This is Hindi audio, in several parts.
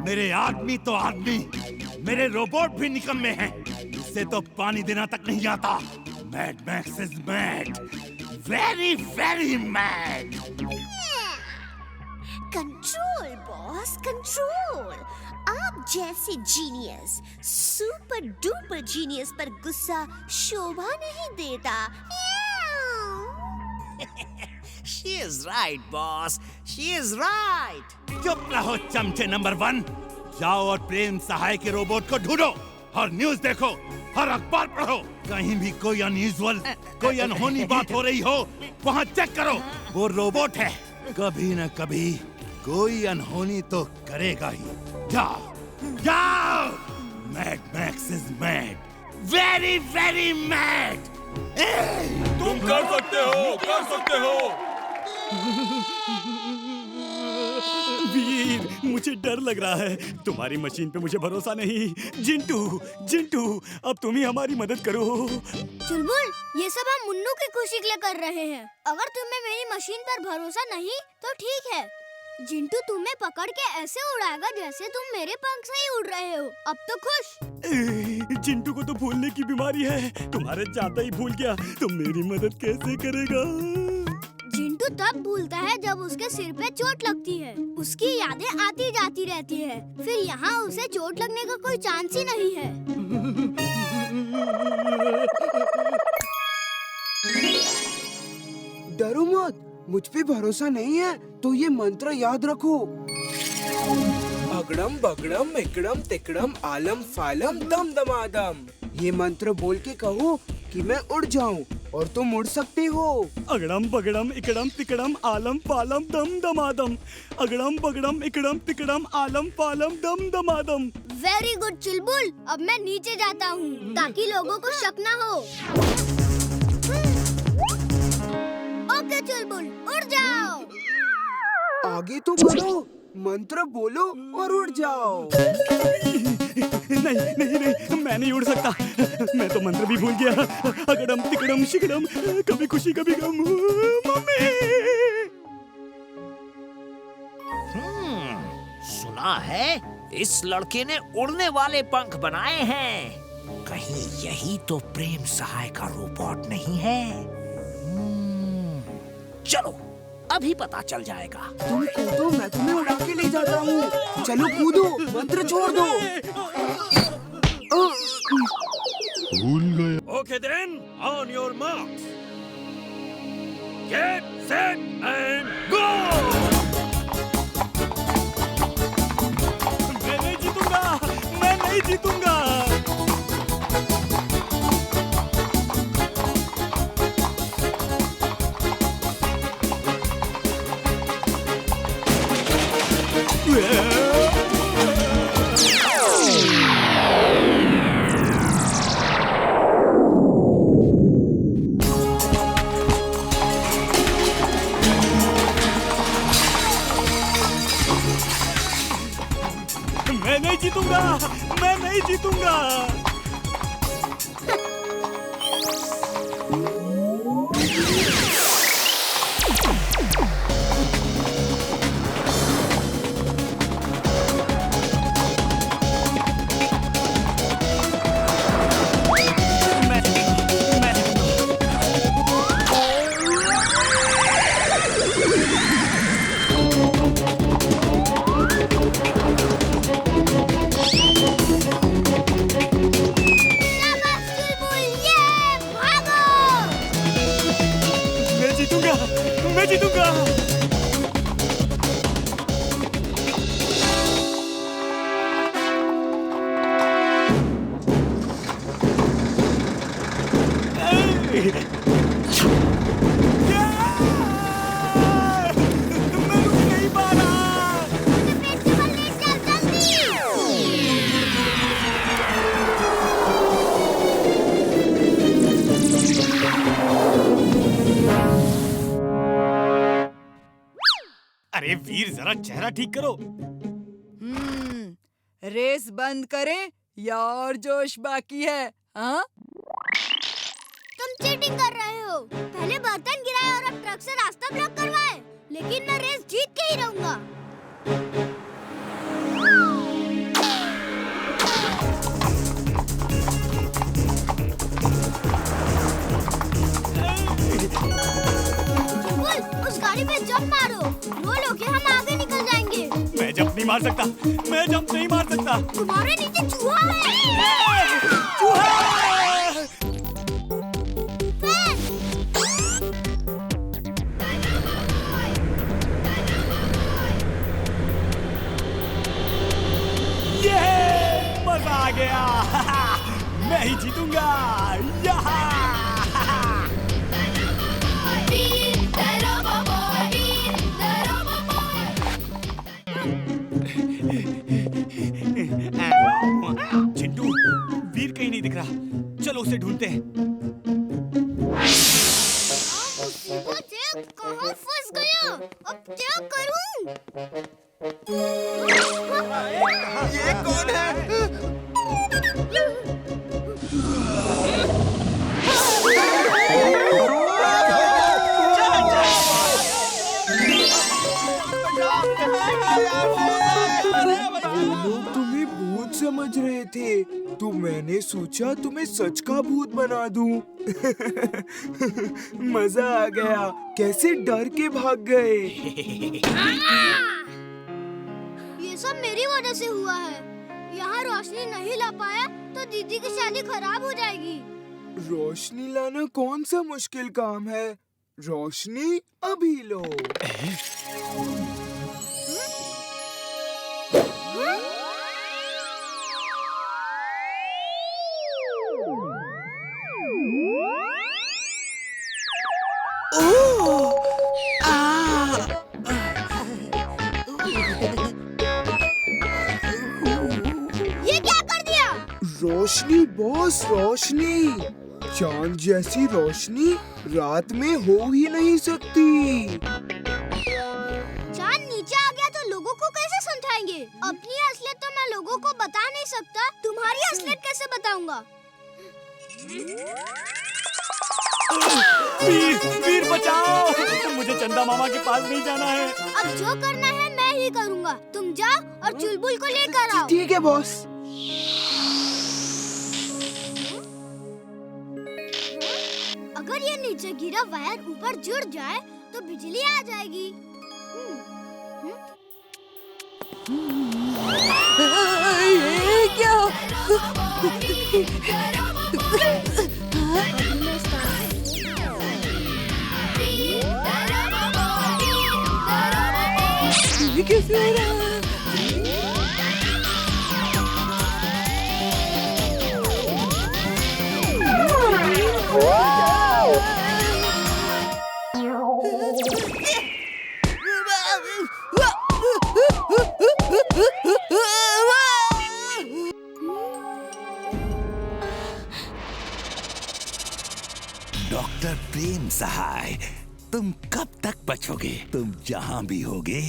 मेरे आदमी तो आदमी, मेरे रोबोट भी निकम्मे हैं। इससे तो पानी देना तक नहीं आता। Mad max is mad, very very mad. Control boss, control. आप जैसे जीनियस, सुपर डुपर जीनियस पर गुस्सा शोभा नहीं देता। She is right, boss. She is right. चुप रहो चमचे नंबर 1। जाओ और प्रेम सहाय के रोबोट को ढूंढो और न्यूज़ देखो, हर अखबार पढ़ो। कहीं भी कोई अनयूजुअल, कोई अनहोनी बात हो रही हो, वहाँ चेक करो। वो रोबोट है, कभी न कभी कोई अनहोनी तो करेगा ही। जाओ, जाओ। Mad max is mad, very very mad. तुम कर सकते हो, कर सकते हो। वीर, मुझे डर लग रहा है। तुम्हारी मशीन पे मुझे भरोसा नहीं। जिंटू, जिंटू, अब तुम ही हमारी मदद करो। चुलबुल, ये सब हम मुन्नू की खुशी के लिए कर रहे हैं। अगर तुम्हें मेरी मशीन पर भरोसा नहीं तो ठीक है। जिंटू तुम्हें पकड़ के ऐसे उड़ाएगा जैसे तुम मेरे पंख से ही उड़ रहे हो। अब तो खुश। जिंटू को तो भूलने की बीमारी है। तुम्हारे जाता ही भूल गया तो मेरी मदद कैसे करेगा? जिंटू तब भूलता है जब उसके सिर पे चोट लगती है। उसकी यादें आती जाती रहती है। फिर यहाँ उसे चोट लगने का कोई चांस ही नहीं है। डरो मत, मुझ पे भरोसा नहीं है तो ये मंत्र याद रखो। अगड़म बगड़म इकड़म तिकड़म आलम फालम दम दमादम। ये मंत्र बोल के कहो कि मैं उड़ जाऊं और तुम उड़ सकते हो। अगड़म बगड़म इकड़म तिकड़म आलम पालम दम दमादम। अगड़म बगड़म इकड़म तिकड़म आलम पालम दम दमादम। वेरी गुड चुलबुल, अब मैं नीचे जाता हूँ ताकि लोगों को शक ना हो। ओके चुलबुल, उड़ जाओ। आगे तो बढ़ो, मंत्र बोलो और उड़ जाओ। नहीं नहीं नहीं, मैं नहीं उड़ सकता। मैं तो मंत्र भी भूल गया। अगड़म तिकड़म शिकड़म, कभी खुशी कभी गम। मम्मी! सुना है इस लड़के ने उड़ने वाले पंख बनाए हैं। कहीं यही तो प्रेम सहाय का रोबोट नहीं है? चलो अभी पता चल जाएगा। तुम कूदो, मैं तुम्हें उड़ा के ले जाता हूँ। चलो कूदो, मंत्र छोड़ दो। भूल गया। Okay then, on your marks. Get set and go. मैं नहीं जीतूंगा, मैं नहीं जीतूंगा। मैं नहीं जीतूंगा, मैं नहीं जीतूंगा। मैं जीतूंगा। मैं रुक नहीं पा रहा। अरे वीर, जरा चेहरा ठीक करो। रेस बंद करें या और जोश बाकी है? हाँ? तुम चीटिंग कर रहे हो। पहले बर्तन गिराए और अब ट्रक से रास्ता ब्लॉक करवाए। लेकिन मैं रेस जीत के ही रहूंगा। नहीं मार सकता, मैं जंप नहीं मार सकता। तुम्हारे नीचे चूहा है। ये मजा आ गया। मैं ही जीतूंगा। चिंटू, वीर कहीं नहीं दिख रहा, चलो उसे ढूंढते हैं। कहाँ फंस गया? अब क्या करूं? ये कौन है? लोग तुम्हें भूत समझ रहे थे, तो मैंने सोचा तुम्हें सच का भूत बना दूं। मजा आ गया, कैसे डर के भाग गए। ये सब मेरी वजह से हुआ है। यहाँ रोशनी नहीं ला पाया तो दीदी की शादी खराब हो जाएगी। रोशनी लाना कौन सा मुश्किल काम है, रोशनी अभी लो। ये क्या कर दिया? रोशनी बॉस, रोशनी। चांद जैसी रोशनी रात में हो ही नहीं सकती। चांद नीचे आ गया तो लोगों को कैसे समझाएंगे? अपनी असलियत तो मैं लोगों को बता नहीं सकता, तुम्हारी असलियत कैसे बताऊंगा? वीर बचाओ, मुझे चंदा मामा के पास नहीं जाना है। अब जो करना है मैं ही करूंगा, तुम जाओ और चुलबुल को लेकर आओ। ठीक है बॉस। अगर ये नीचे गिरा वायर ऊपर जुड़ जाए तो बिजली आ जाएगी। ये क्या? ये कैसे हो रहा है? डॉक्टर प्रेम सहाय, तुम कब तक बचोगे? तुम जहाँ भी होगे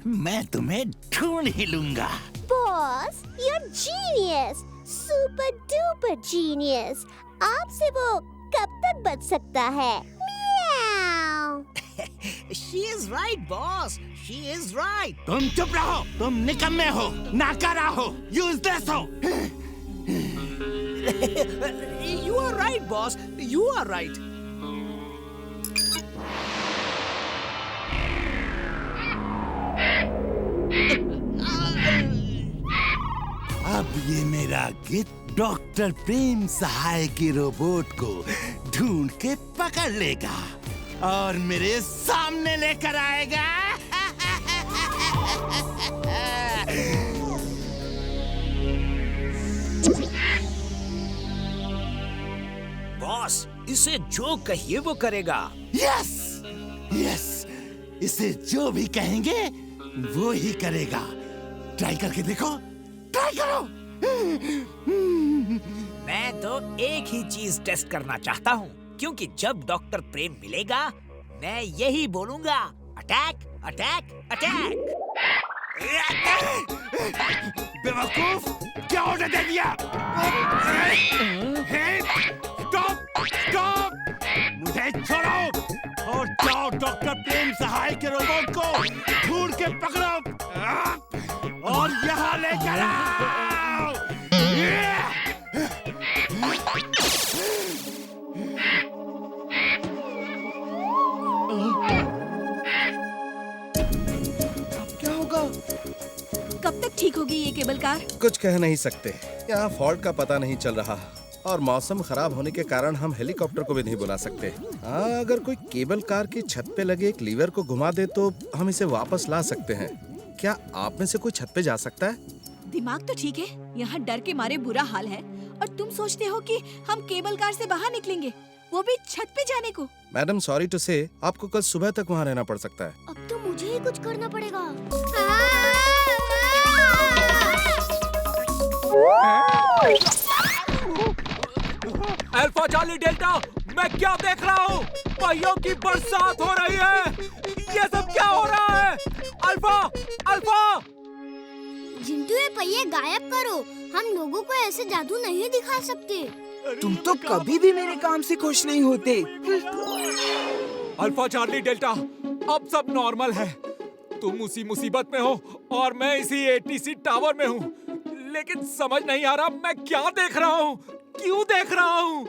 मैं तुम्हें ढूंढ ही लूंगा। Boss, you're genius, super duper genius. आपसे वो कब तक बच सकता है? Meow. She is right, boss. She is right. तुम चुप रहो, तुम निकम्मे हो, नाकारा हो, यूजलेस हो। You are right, boss. You are right. अब ये मेरा गिद्ध डॉक्टर प्रेम सहाय के रोबोट को ढूंढ के पकड़ लेगा और मेरे सामने लेकर आएगा। बॉस, इसे जो कहिए वो करेगा। यस, यस, इसे जो भी कहेंगे वो ही करेगा। ट्राई करके देखो, ट्राई करो। मैं तो एक ही चीज टेस्ट करना चाहता हूँ, क्योंकि जब डॉक्टर प्रेम मिलेगा मैं यही बोलूंगा, अटैक अटैक अटैक। बेवकूफ, क्या ऑर्डर दे दिया? स्टॉप, स्टॉप, मुझे छोड़ो और जाओ डॉक्टर प्रेम सहाय के रोबोट को ढूंढ के पकड़ो और यहाँ लेकर आओ। क्या होगा? कब कब तक ठीक होगी ये केबल कार? कुछ कह नहीं सकते, यहाँ फॉल्ट का पता नहीं चल रहा और मौसम खराब होने के कारण हम हेलीकॉप्टर को भी नहीं बुला सकते। हाँ, अगर कोई केबल कार की छत पे लगे एक लीवर को घुमा दे तो हम इसे वापस ला सकते हैं। क्या आप में से कोई छत पे जा सकता है? दिमाग तो ठीक है, यहाँ डर के मारे बुरा हाल है और तुम सोचते हो कि हम केबल कार से बाहर निकलेंगे, वो भी छत पे जाने को। मैडम सॉरी टू से, आपको कल सुबह तक वहाँ रहना पड़ सकता है। अब तो मुझे ही कुछ करना पड़ेगा। अल्फा चार्ली डेल्टा, मैं क्या देख रहा हूँ? पहियों की बरसात हो रही है। ये सब क्या हो रहा है? Alpha, alpha! जिंटू ये पहिए गायब करो, हम लोगों को ऐसे जादू नहीं दिखा सकते। तुम तो कभी भी मेरे काम से खुश नहीं होते। अल्फा चार्ली डेल्टा, अब सब नॉर्मल है। तुम उसी मुसीबत में हो और मैं इसी एटीसी टावर में हूँ। लेकिन समझ नहीं आ रहा मैं क्या देख रहा हूँ, क्यों देख रहा हूँ?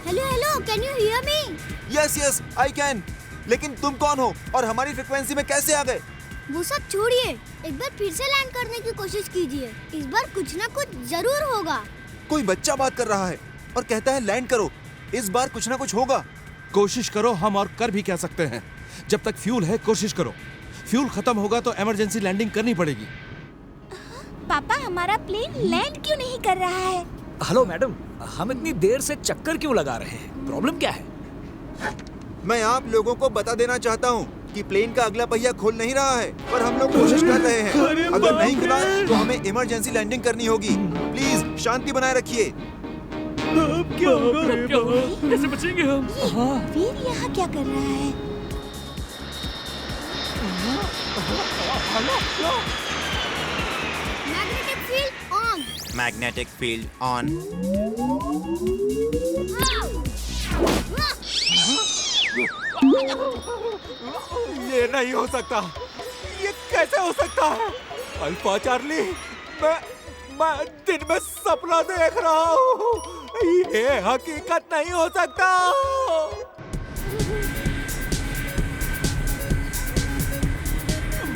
Hello hello, can you hear me? Yes I can. लेकिन तुम कौन हो और हमारी फ्रीक्वेंसी में कैसे आ गए? वो सब छोड़िए, एक बार फिर से लैंड करने की कोशिश कीजिए। इस बार कुछ ना कुछ जरूर होगा। कोई बच्चा बात कर रहा है और कहता है लैंड करो। इस बार कुछ ना कुछ होगा। कोशिश करो, हम और कर भी कह सकते हैं। जब तक फ्यूल है कोशिश करो, फ्यूल खत्म होगा तो इमरजेंसी लैंडिंग करनी पड़ेगी। पापा, हमारा प्लेन लैंड क्यों नहीं कर रहा है? हेलो मैडम, हम इतनी देर से चक्कर क्यों लगा रहे हैं? प्रॉब्लम क्या है? मैं आप लोगों को बता देना चाहता हूँ कि प्लेन का अगला पहिया खोल नहीं रहा है, पर हम लोग कोशिश कर रहे हैं। अगर नहीं खुला तो हमें इमरजेंसी लैंडिंग करनी होगी। प्लीज शांति बनाए रखिए। क्या होगा? कैसे बचेंगे हम? वीर यहाँ क्या कर रहा है? Magnetic field on. Magnetic field on. ये नहीं हो सकता। ये कैसे हो सकता है? अल्फा चार्ली, मैं दिन में सपना देख रहा हूँ। ये हकीकत नहीं हो सकता।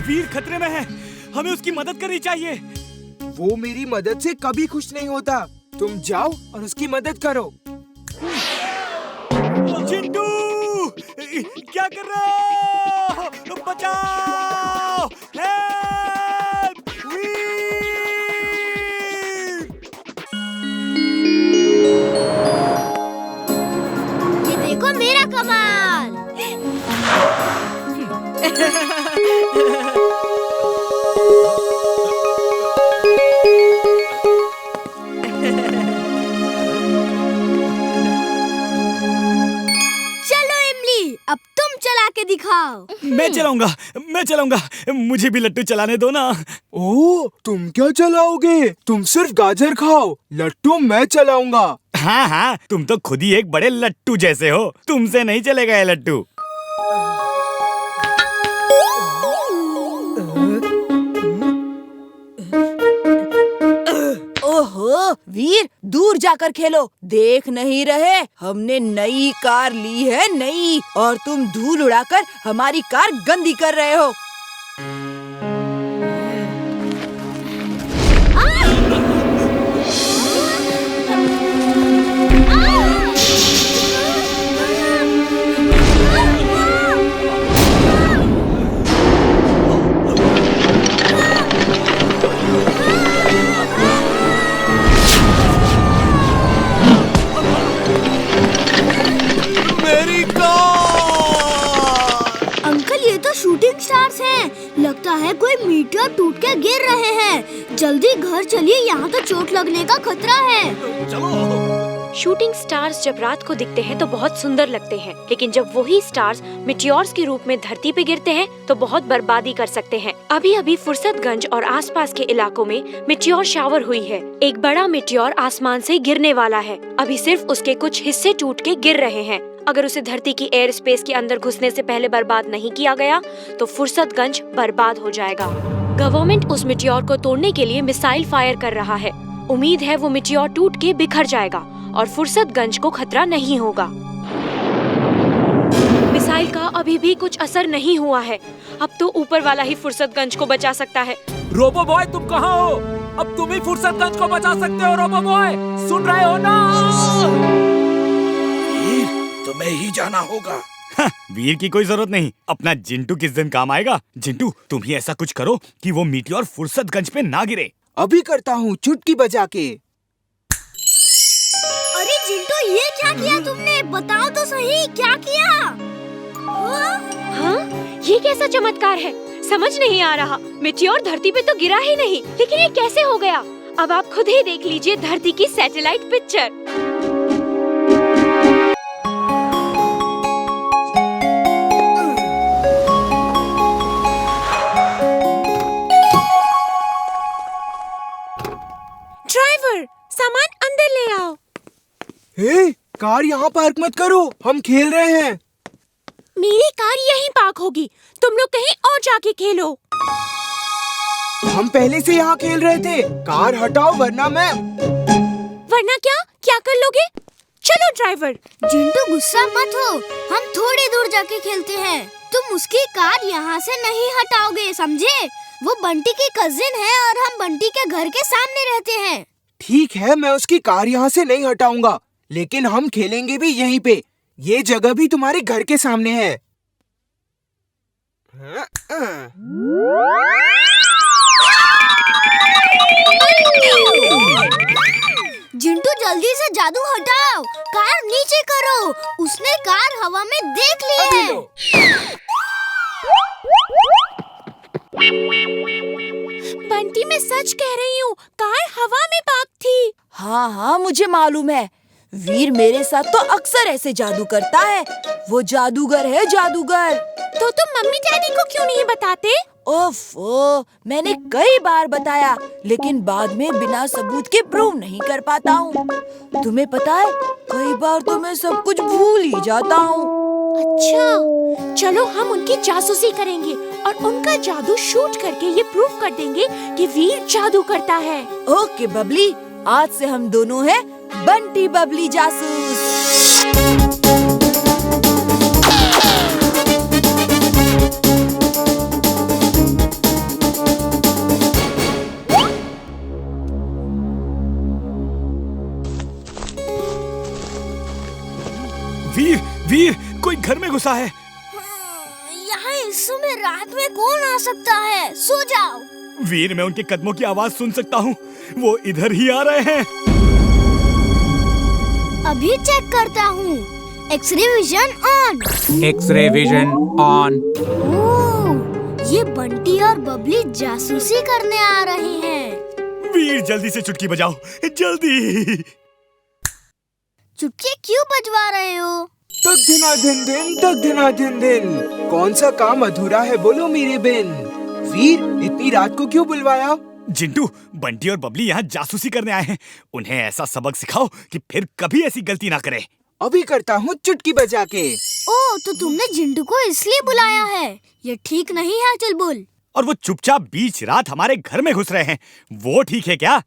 वीर खतरे में है, हमें उसकी मदद करनी चाहिए। वो मेरी मदद से कभी खुश नहीं होता। तुम जाओ और उसकी मदद करो। चिंटू, क्या कर रहे हो? बचाओ! हेल्प! ये देखो मेरा कमाल। अब तुम चला के दिखाओ। मैं चलाऊंगा। मुझे भी लट्टू चलाने दो ना। ओह, तुम क्या चलाओगे? तुम सिर्फ गाजर खाओ, लट्टू मैं चलाऊंगा। हाँ, तुम तो खुद ही एक बड़े लट्टू जैसे हो। तुमसे नहीं चलेगा ये लट्टू। ओहो वीर, दूर जाकर खेलो। देख नहीं रहे, हमने नई कार ली है, नई, और तुम धूल उड़ाकर हमारी कार गंदी कर रहे हो। शूटिंग स्टार्स हैं। लगता है कोई मीटियोर टूट के गिर रहे हैं। जल्दी घर चलिए, यहाँ तो चोट लगने का खतरा है। चलो। शूटिंग स्टार्स जब रात को दिखते हैं तो बहुत सुंदर लगते हैं, लेकिन जब वही स्टार्स मिटियोर्स के रूप में धरती पे गिरते हैं तो बहुत बर्बादी कर सकते हैं। अभी अभी फुर्सतगंज और आसपास के इलाकों में मिटियोर शावर हुई है। एक बड़ा मिटियोर आसमान से गिरने वाला है। अभी सिर्फ उसके कुछ हिस्से टूट के गिर रहे हैं। अगर उसे धरती की एयर स्पेस के अंदर घुसने से पहले बर्बाद नहीं किया गया तो फुर्सतगंज बर्बाद हो जाएगा। गवर्नमेंट उस मिटियोर को तोड़ने के लिए मिसाइल फायर कर रहा है। उम्मीद है वो मिटियोर टूट के बिखर जाएगा और फुर्सतगंज को खतरा नहीं होगा। मिसाइल का अभी भी कुछ असर नहीं हुआ है। अब तो ऊपर वाला ही फुर्सतगंज को बचा सकता है। रोबो बॉय, तुम कहाँ हो? अब तुम ही फुर्सतगंज को बचा सकते हो। रोबो बॉय, सुन रहे हो ना? तुम्हें ही जाना होगा। वीर की कोई जरूरत नहीं, अपना जिंटू किस दिन काम आएगा। जिंटू, तुम ही ऐसा कुछ करो कि वो मीटियोर फुर्सतगंज पे ना गिरे। अभी करता हूँ, चुटकी बजा के। अरे जिंटू, ये क्या किया तुमने? बताओ तो सही, क्या किया? हाँ? ये कैसा चमत्कार है? समझ नहीं आ रहा। मीटियोर धरती पे तो गिरा ही नहीं, लेकिन ये कैसे हो गया? अब आप खुद ही देख लीजिए धरती की सैटेलाइट पिक्चर। ड्राइवर, सामान अंदर ले आओ। हे, कार यहाँ पार्क मत करो, हम खेल रहे हैं। मेरी कार यहीं पार्क होगी, तुम लोग कहीं और जाके खेलो। हम पहले से यहाँ खेल रहे थे। कार हटाओ वरना क्या क्या कर लोगे? चलो ड्राइवर। जिंटू, गुस्सा मत हो, हम थोड़ी दूर जाके खेलते हैं। तुम उसकी कार यहाँ से नहीं हटाओगे, समझे? वो बंटी की कजिन है और हम बंटी के घर के सामने रहते हैं। ठीक है, मैं उसकी कार यहाँ से नहीं हटाऊंगा, लेकिन हम खेलेंगे भी यहीं पे। ये जगह भी तुम्हारे घर के सामने है। जिंटू, जल्दी से जादू हटाओ, कार नीचे करो। उसने कार हवा में देख ली है। बंटी, मैं सच कह रही हूँ, कार हवा में पार्क थी। हाँ हाँ, मुझे मालूम है। वीर मेरे साथ तो अक्सर ऐसे जादू करता है। वो जादूगर है, जादूगर। तो तुम मम्मी डैडी को क्यों नहीं बताते? ओफो, मैंने कई बार बताया, लेकिन बाद में बिना सबूत के प्रूव नहीं कर पाता हूँ। तुम्हें पता है, कई बार तो मैं सब कुछ भूल ही जाता हूँ। अच्छा, चलो हम उनकी जासूसी करेंगे और उनका जादू शूट करके ये प्रूव कर देंगे कि वीर जादू करता है। ओके बबली, आज से हम दोनों हैं बंटी बबली जासूस। वीर, वीर, कोई घर में घुसा है। यहाँ इस समय रात में कौन आ सकता है? सो जाओ। वीर, मैं उनके कदमों की आवाज सुन सकता हूँ। वो इधर ही आ रहे हैं। अभी चेक करता हूँ। X-ray vision on. X-ray vision on. Oh, ये बंटी और बबली जासूसी करने आ रहे हैं। वीर, जल्दी से चुटकी बजाओ, जल्दी। चुटकी क्यों बजवा रहे हो? तक दिना दिन दिन, तक दिना दिन दिन। कौन सा काम अधूरा है बोलो मेरे बिन? वीर, इतनी रात को क्यों बुलवाया? जिंटू, बंटी और बबली यहाँ जासूसी करने आए हैं। उन्हें ऐसा सबक सिखाओ कि फिर कभी ऐसी गलती ना करे। अभी करता हूँ चुटकी बजा के। ओह, तो तुमने जिंटू को इसलिए बुलाया है? ये ठीक नहीं है चुलबुल। और वो चुपचाप बीच रात हमारे घर में घुस रहे हैं, वो ठीक है क्या?